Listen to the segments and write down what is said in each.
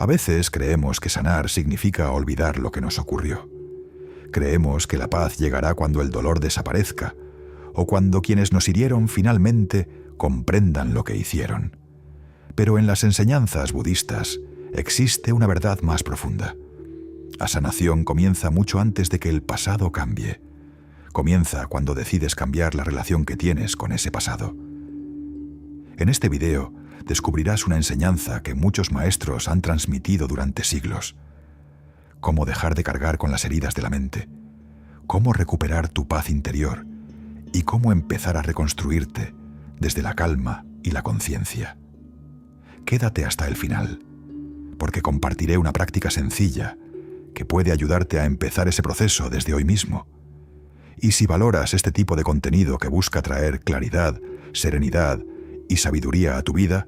A veces creemos que sanar significa olvidar lo que nos ocurrió. Creemos que la paz llegará cuando el dolor desaparezca o cuando quienes nos hirieron finalmente comprendan lo que hicieron. Pero en las enseñanzas budistas existe una verdad más profunda. La sanación comienza mucho antes de que el pasado cambie. Comienza cuando decides cambiar la relación que tienes con ese pasado. En este video descubrirás una enseñanza que muchos maestros han transmitido durante siglos. Cómo dejar de cargar con las heridas de la mente, cómo recuperar tu paz interior y cómo empezar a reconstruirte desde la calma y la conciencia. Quédate hasta el final, porque compartiré una práctica sencilla que puede ayudarte a empezar ese proceso desde hoy mismo. Y si valoras este tipo de contenido que busca traer claridad, serenidad y sabiduría a tu vida,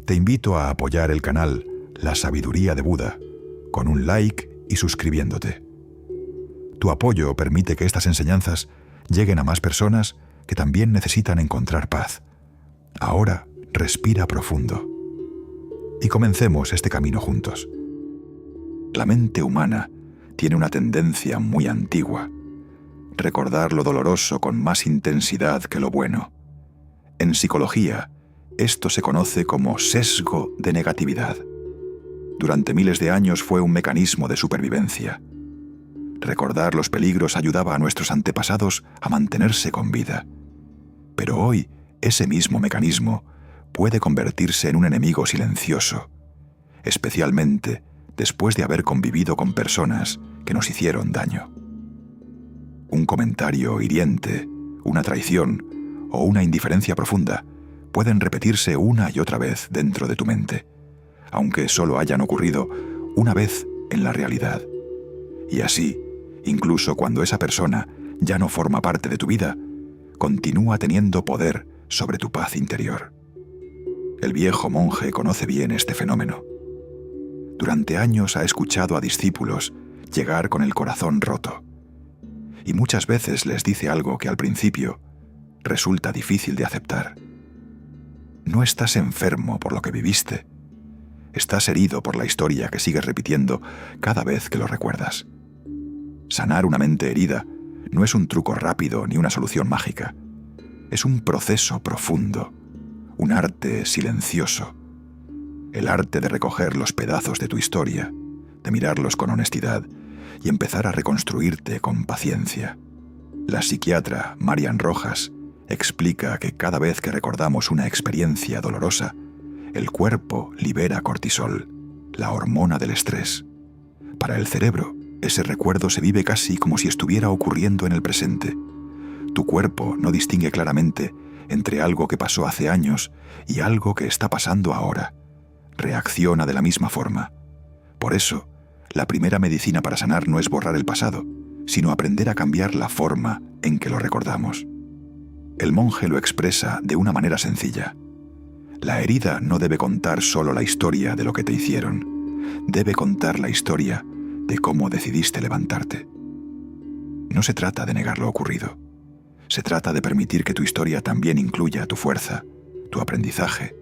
te invito a apoyar el canal La Sabiduría de Buda con un like y suscribiéndote. Tu apoyo permite que estas enseñanzas lleguen a más personas que también necesitan encontrar paz. Ahora respira profundo y comencemos este camino juntos. La mente humana tiene una tendencia muy antigua: recordar lo doloroso con más intensidad que lo bueno. En psicología, esto se conoce como sesgo de negatividad. Durante miles de años fue un mecanismo de supervivencia. Recordar los peligros ayudaba a nuestros antepasados a mantenerse con vida. Pero hoy, ese mismo mecanismo puede convertirse en un enemigo silencioso, especialmente después de haber convivido con personas que nos hicieron daño. Un comentario hiriente, una traición o una indiferencia profunda pueden repetirse una y otra vez dentro de tu mente, aunque solo hayan ocurrido una vez en la realidad. Y así, incluso cuando esa persona ya no forma parte de tu vida, continúa teniendo poder sobre tu paz interior. El viejo monje conoce bien este fenómeno. Durante años ha escuchado a discípulos llegar con el corazón roto, y muchas veces les dice algo que al principio resulta difícil de aceptar. No estás enfermo por lo que viviste. Estás herido por la historia que sigues repitiendo cada vez que lo recuerdas. Sanar una mente herida no es un truco rápido ni una solución mágica. Es un proceso profundo, un arte silencioso. El arte de recoger los pedazos de tu historia, de mirarlos con honestidad y empezar a reconstruirte con paciencia. La psiquiatra Marian Rojas explica que cada vez que recordamos una experiencia dolorosa, el cuerpo libera cortisol, la hormona del estrés. Para el cerebro, ese recuerdo se vive casi como si estuviera ocurriendo en el presente. Tu cuerpo no distingue claramente entre algo que pasó hace años y algo que está pasando ahora. Reacciona de la misma forma. Por eso, la primera medicina para sanar no es borrar el pasado, sino aprender a cambiar la forma en que lo recordamos. El monje lo expresa de una manera sencilla. La herida no debe contar solo la historia de lo que te hicieron, debe contar la historia de cómo decidiste levantarte. No se trata de negar lo ocurrido. Se trata de permitir que tu historia también incluya tu fuerza, tu aprendizaje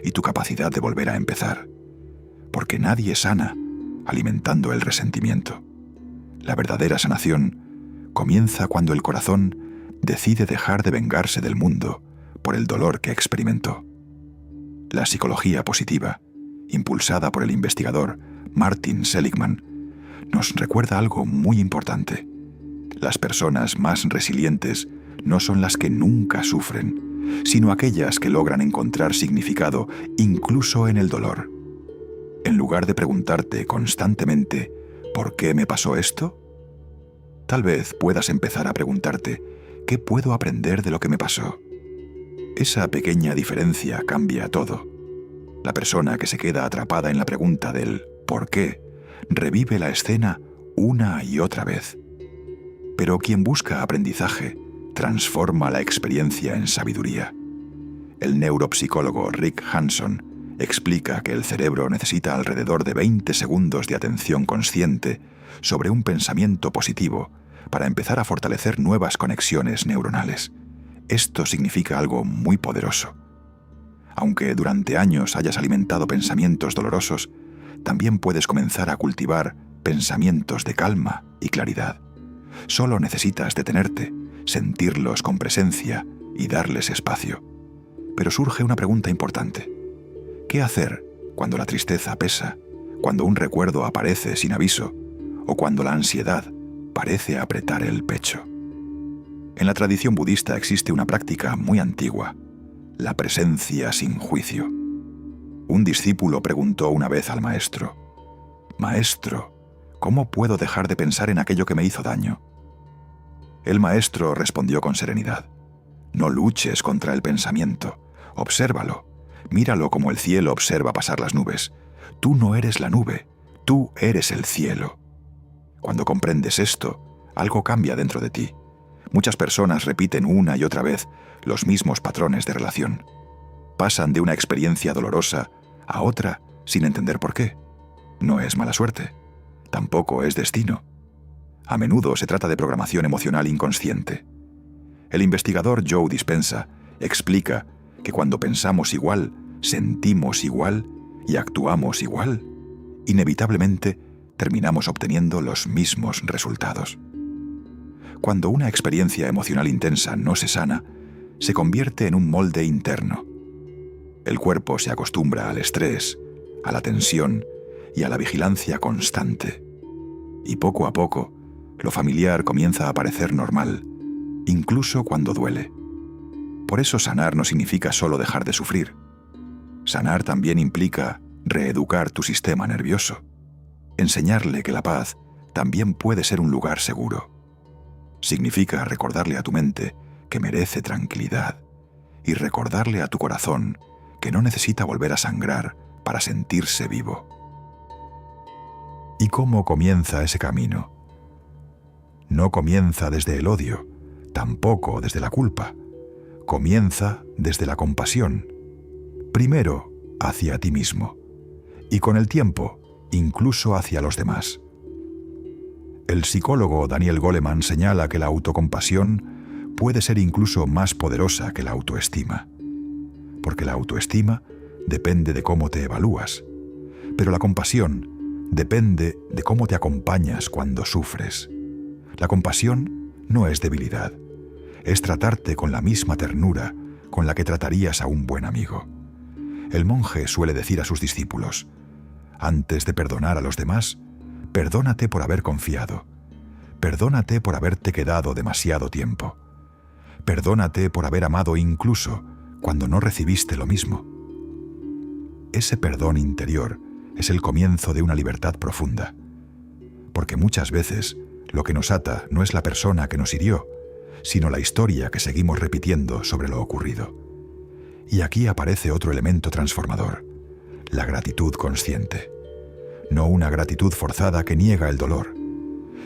y tu capacidad de volver a empezar. Porque nadie sana alimentando el resentimiento. La verdadera sanación comienza cuando el corazón decide dejar de vengarse del mundo por el dolor que experimentó. La psicología positiva, impulsada por el investigador Martin Seligman, nos recuerda algo muy importante. Las personas más resilientes no son las que nunca sufren, sino aquellas que logran encontrar significado incluso en el dolor. En lugar de preguntarte constantemente ¿por qué me pasó esto?, tal vez puedas empezar a preguntarte ¿qué puedo aprender de lo que me pasó? Esa pequeña diferencia cambia todo. La persona que se queda atrapada en la pregunta del ¿por qué?, revive la escena una y otra vez. Pero quien busca aprendizaje transforma la experiencia en sabiduría. El neuropsicólogo Rick Hanson explica que el cerebro necesita alrededor de 20 segundos de atención consciente sobre un pensamiento positivo para empezar a fortalecer nuevas conexiones neuronales. Esto significa algo muy poderoso. Aunque durante años hayas alimentado pensamientos dolorosos, también puedes comenzar a cultivar pensamientos de calma y claridad. Solo necesitas detenerte, sentirlos con presencia y darles espacio. Pero surge una pregunta importante. ¿Qué hacer cuando la tristeza pesa, cuando un recuerdo aparece sin aviso o cuando la ansiedad parece apretar el pecho? En la tradición budista existe una práctica muy antigua, la presencia sin juicio. Un discípulo preguntó una vez al maestro: «Maestro, ¿cómo puedo dejar de pensar en aquello que me hizo daño?». El maestro respondió con serenidad: «No luches contra el pensamiento, obsérvalo, míralo como el cielo observa pasar las nubes. Tú no eres la nube, tú eres el cielo». Cuando comprendes esto, algo cambia dentro de ti. Muchas personas repiten una y otra vez los mismos patrones de relación. Pasan de una experiencia dolorosa a otra sin entender por qué. No es mala suerte, tampoco es destino. A menudo se trata de programación emocional inconsciente. El investigador Joe Dispenza explica que cuando pensamos igual, sentimos igual y actuamos igual, inevitablemente terminamos obteniendo los mismos resultados. Cuando una experiencia emocional intensa no se sana, se convierte en un molde interno. El cuerpo se acostumbra al estrés, a la tensión y a la vigilancia constante. Y poco a poco, lo familiar comienza a parecer normal, incluso cuando duele. Por eso sanar no significa solo dejar de sufrir. Sanar también implica reeducar tu sistema nervioso, enseñarle que la paz también puede ser un lugar seguro. Significa recordarle a tu mente que merece tranquilidad y recordarle a tu corazón que no necesita volver a sangrar para sentirse vivo. ¿Y cómo comienza ese camino? No comienza desde el odio, tampoco desde la culpa. Comienza desde la compasión. Primero hacia ti mismo y con el tiempo incluso hacia los demás. El psicólogo Daniel Goleman señala que la autocompasión puede ser incluso más poderosa que la autoestima, porque la autoestima depende de cómo te evalúas, pero la compasión depende de cómo te acompañas cuando sufres. La compasión no es debilidad, es tratarte con la misma ternura con la que tratarías a un buen amigo. El monje suele decir a sus discípulos: antes de perdonar a los demás, perdónate por haber confiado, perdónate por haberte quedado demasiado tiempo, perdónate por haber amado incluso cuando no recibiste lo mismo. Ese perdón interior es el comienzo de una libertad profunda, porque muchas veces lo que nos ata no es la persona que nos hirió, sino la historia que seguimos repitiendo sobre lo ocurrido. Y aquí aparece otro elemento transformador: la gratitud consciente. No una gratitud forzada que niega el dolor,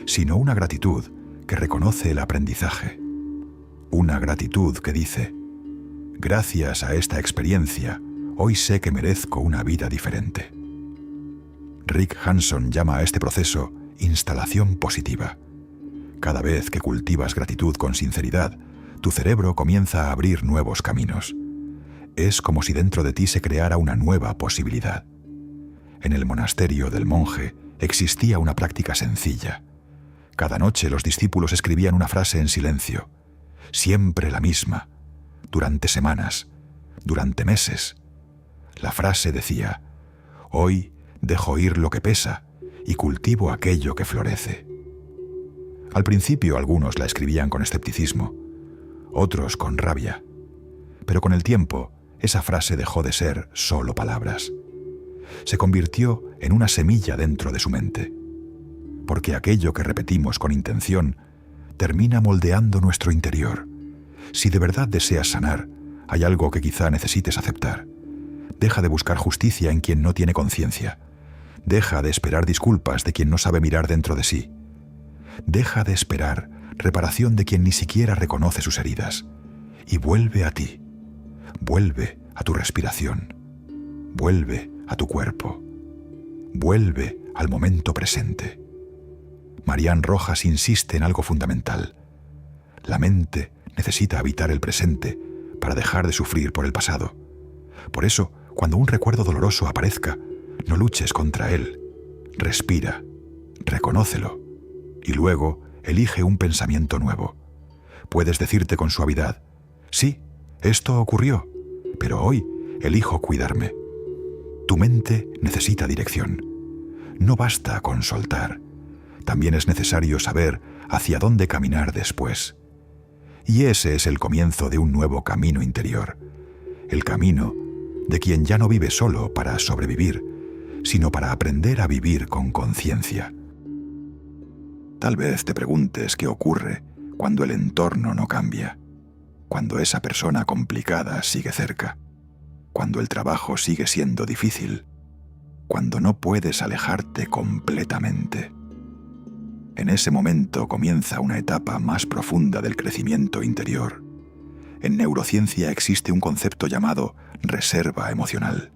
sino una gratitud que reconoce el aprendizaje. Una gratitud que dice: gracias a esta experiencia, hoy sé que merezco una vida diferente. Rick Hanson llama a este proceso instalación positiva. Cada vez que cultivas gratitud con sinceridad, tu cerebro comienza a abrir nuevos caminos. Es como si dentro de ti se creara una nueva posibilidad. En el monasterio del monje existía una práctica sencilla. Cada noche los discípulos escribían una frase en silencio, siempre la misma, durante semanas, durante meses. La frase decía: hoy dejo ir lo que pesa y cultivo aquello que florece. Al principio algunos la escribían con escepticismo, otros con rabia, pero con el tiempo esa frase dejó de ser solo palabras. Se convirtió en una semilla dentro de su mente, porque aquello que repetimos con intención termina moldeando nuestro interior. Si de verdad deseas sanar, hay algo que quizá necesites aceptar. Deja de buscar justicia en quien no tiene conciencia. Deja de esperar disculpas de quien no sabe mirar dentro de sí. Deja de esperar reparación de quien ni siquiera reconoce sus heridas. Y vuelve a ti. Vuelve a tu respiración. Vuelve a tu cuerpo. Vuelve al momento presente. Marian Rojas insiste en algo fundamental. La mente necesita habitar el presente para dejar de sufrir por el pasado. Por eso, cuando un recuerdo doloroso aparezca, No luches contra él. Respira, reconócelo y luego elige un pensamiento nuevo. Puedes decirte con suavidad: sí, esto ocurrió, pero hoy elijo cuidarme. Tu mente necesita dirección. No basta con soltar. También es necesario saber hacia dónde caminar después. Y ese es el comienzo de un nuevo camino interior. El camino de quien ya no vive solo para sobrevivir, sino para aprender a vivir con conciencia. Tal vez te preguntes qué ocurre cuando el entorno no cambia, cuando esa persona complicada sigue cerca, cuando el trabajo sigue siendo difícil, cuando no puedes alejarte completamente. En ese momento comienza una etapa más profunda del crecimiento interior. En neurociencia existe un concepto llamado reserva emocional.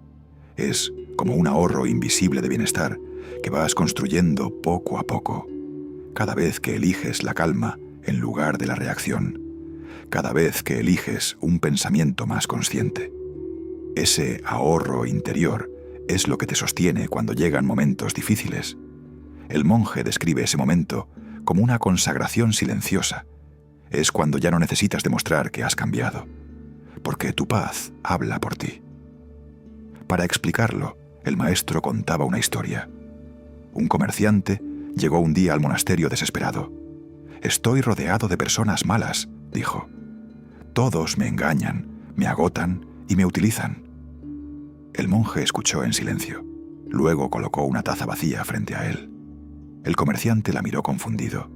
Es como un ahorro invisible de bienestar que vas construyendo poco a poco, cada vez que eliges la calma en lugar de la reacción, cada vez que eliges un pensamiento más consciente. Ese ahorro interior es lo que te sostiene cuando llegan momentos difíciles. El monje describe ese momento como una consagración silenciosa. Es cuando ya no necesitas demostrar que has cambiado, porque tu paz habla por ti. Para explicarlo, el maestro contaba una historia. Un comerciante llegó un día al monasterio desesperado. «Estoy rodeado de personas malas», dijo. «Todos me engañan, me agotan y me utilizan». El monje escuchó en silencio. Luego colocó una taza vacía frente a él. El comerciante la miró confundido.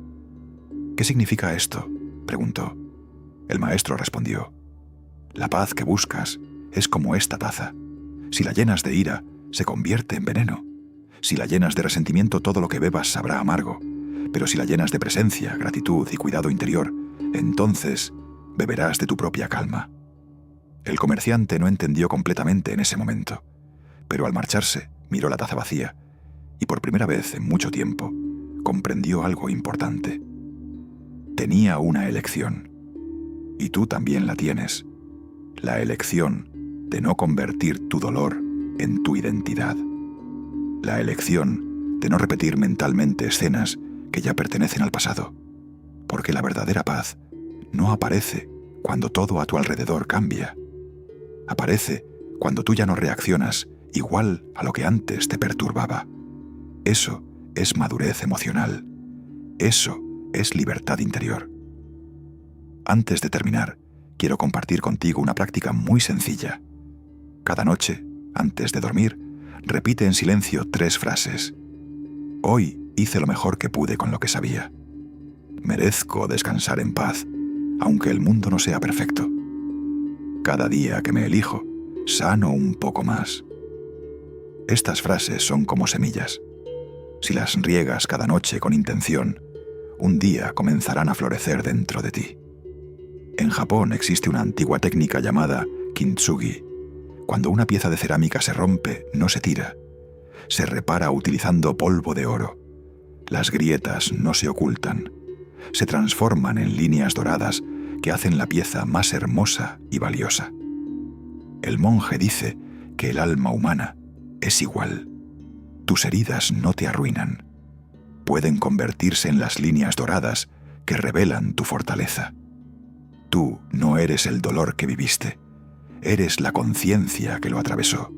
«¿Qué significa esto?», preguntó. El maestro respondió: «La paz que buscas es como esta taza. Si la llenas de ira, se convierte en veneno. Si la llenas de resentimiento, todo lo que bebas sabrá amargo. Pero si la llenas de presencia, gratitud y cuidado interior, entonces beberás de tu propia calma». El comerciante no entendió completamente en ese momento, pero al marcharse miró la taza vacía y por primera vez en mucho tiempo comprendió algo importante. Tenía una elección, y tú también la tienes, la elección de no convertir tu dolor en tu identidad, la elección de no repetir mentalmente escenas que ya pertenecen al pasado, porque la verdadera paz no aparece cuando todo a tu alrededor cambia. Aparece cuando tú ya no reaccionas igual a lo que antes te perturbaba. Eso es madurez emocional. Eso es libertad interior. Antes de terminar, quiero compartir contigo una práctica muy sencilla. Cada noche, antes de dormir, repite en silencio 3 frases. Hoy hice lo mejor que pude con lo que sabía. Merezco descansar en paz, aunque el mundo no sea perfecto. Cada día que me elijo, sano un poco más. Estas frases son como semillas. Si las riegas cada noche con intención, un día comenzarán a florecer dentro de ti. En Japón existe una antigua técnica llamada kintsugi. Cuando una pieza de cerámica se rompe, no se tira. Se repara utilizando polvo de oro. Las grietas no se ocultan. Se transforman en líneas doradas que hacen la pieza más hermosa y valiosa. El monje dice que el alma humana es igual. Tus heridas no te arruinan. Pueden convertirse en las líneas doradas que revelan tu fortaleza. Tú no eres el dolor que viviste. Eres la conciencia que lo atravesó.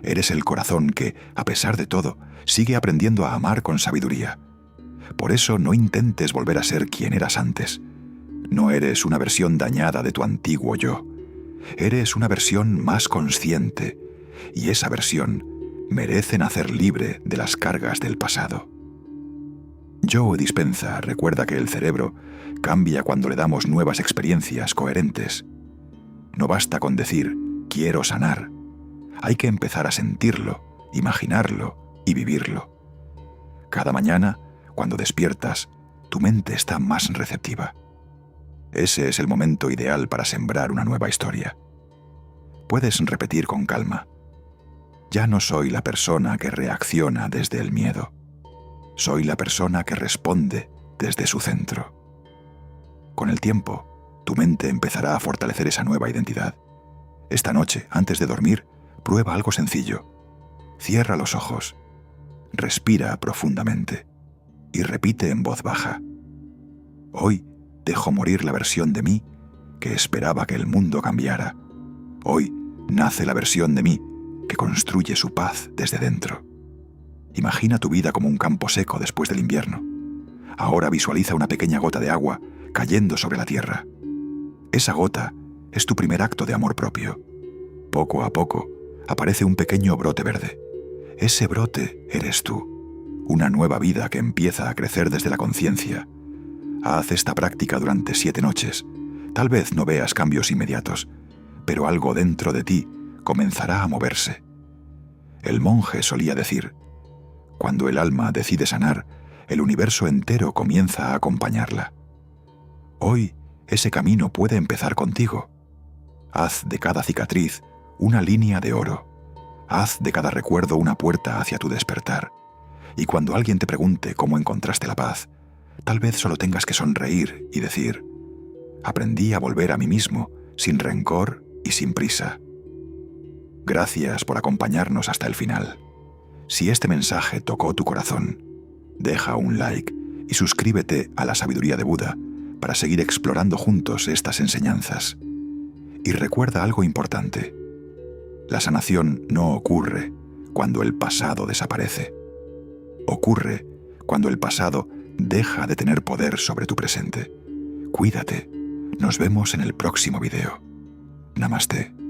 Eres el corazón que, a pesar de todo, sigue aprendiendo a amar con sabiduría. Por eso no intentes volver a ser quien eras antes. No eres una versión dañada de tu antiguo yo. Eres una versión más consciente, y esa versión merece nacer libre de las cargas del pasado. Joe Dispenza recuerda que el cerebro cambia cuando le damos nuevas experiencias coherentes. No basta con decir «quiero sanar». Hay que empezar a sentirlo, imaginarlo y vivirlo. Cada mañana, cuando despiertas, tu mente está más receptiva. Ese es el momento ideal para sembrar una nueva historia. Puedes repetir con calma: ya no soy la persona que reacciona desde el miedo. Soy la persona que responde desde su centro. Con el tiempo, tu mente empezará a fortalecer esa nueva identidad. Esta noche, antes de dormir, prueba algo sencillo. Cierra los ojos, respira profundamente y repite en voz baja: hoy dejo morir la versión de mí que esperaba que el mundo cambiara. Hoy nace la versión de mí que construye su paz desde dentro. Imagina tu vida como un campo seco después del invierno. Ahora visualiza una pequeña gota de agua cayendo sobre la tierra. Esa gota es tu primer acto de amor propio. Poco a poco aparece un pequeño brote verde. Ese brote eres tú, una nueva vida que empieza a crecer desde la conciencia. Haz esta práctica durante 7 noches. Tal vez no veas cambios inmediatos, pero algo dentro de ti comenzará a moverse. El monje solía decir: cuando el alma decide sanar, el universo entero comienza a acompañarla. Hoy ese camino puede empezar contigo. Haz de cada cicatriz una línea de oro. Haz de cada recuerdo una puerta hacia tu despertar. Y cuando alguien te pregunte cómo encontraste la paz, tal vez solo tengas que sonreír y decir: aprendí a volver a mí mismo, sin rencor y sin prisa. Gracias por acompañarnos hasta el final. Si este mensaje tocó tu corazón, deja un like y suscríbete a La Sabiduría de Buda para seguir explorando juntos estas enseñanzas. Y recuerda algo importante: la sanación no ocurre cuando el pasado desaparece. Ocurre cuando el pasado deja de tener poder sobre tu presente. Cuídate. Nos vemos en el próximo video. Namaste.